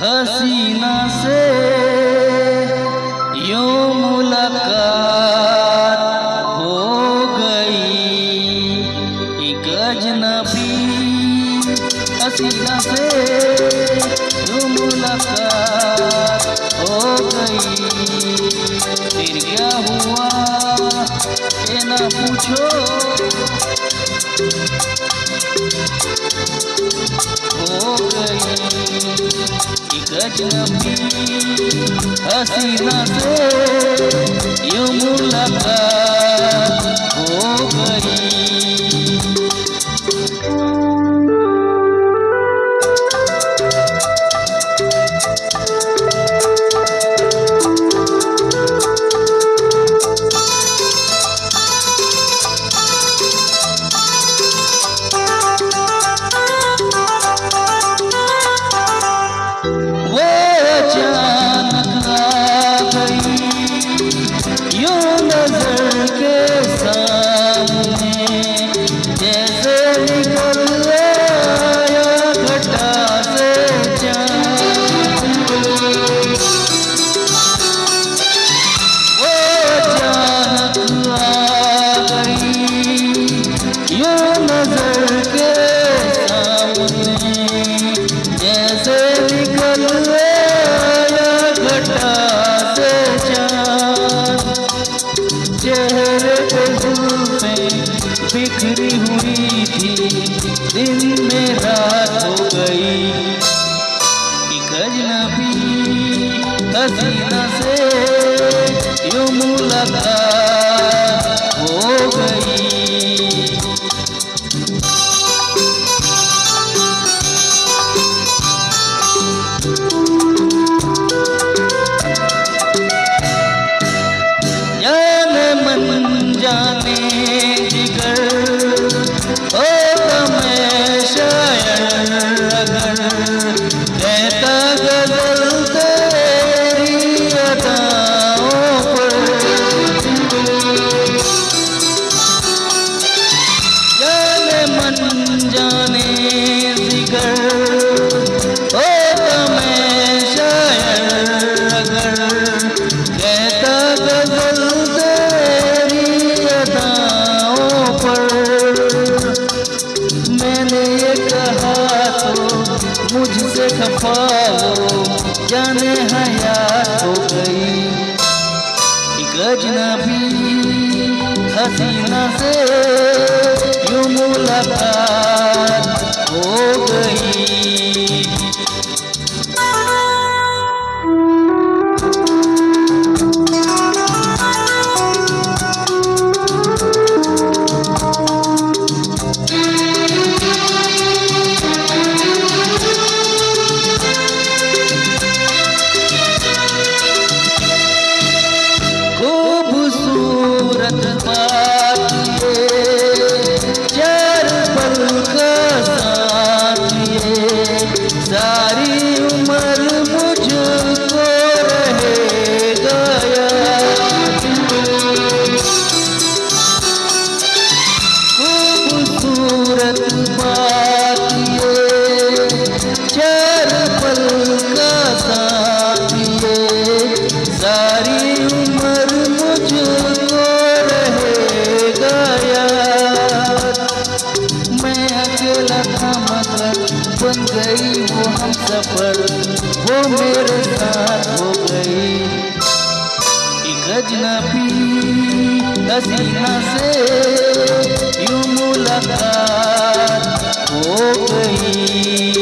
हसीना से यूं मुलाकात हो गई, एक अजनबी हसीना से यूं मुलाकात हो गई। फिर क्या हुआ ये ना पूछो, हो गई एक अजनबी हसीना से यूं मुलाकात हो गई। चेहरे पे जुल्फें बिखरी हुई थी, दिन में रात हो गई। एक अजनबी हसीना से यूं मुलाकात हो गई। जाने जिगर ओ मैं शायर अगर कहता गजल तेरी अदाओं पर, जाने मन जाने जिगर ओ मैं शायर अगर कहता गजल मुझसे खफा हो जाने हयात हो गई। एक अजनबी हसीना से यूं मुलाकात हो गई। सारी उम्र मुझको रहेगा याद, खूबसूरत बात ये चार पल का साथ ये, सारी उम्र मुझको रहेगा याद। मैं अकेला था मगर बन गई वो हम सफर, वो मेरे साथ हो गई। एक अजनबी हसीना से यूं मुलाकात हो गई।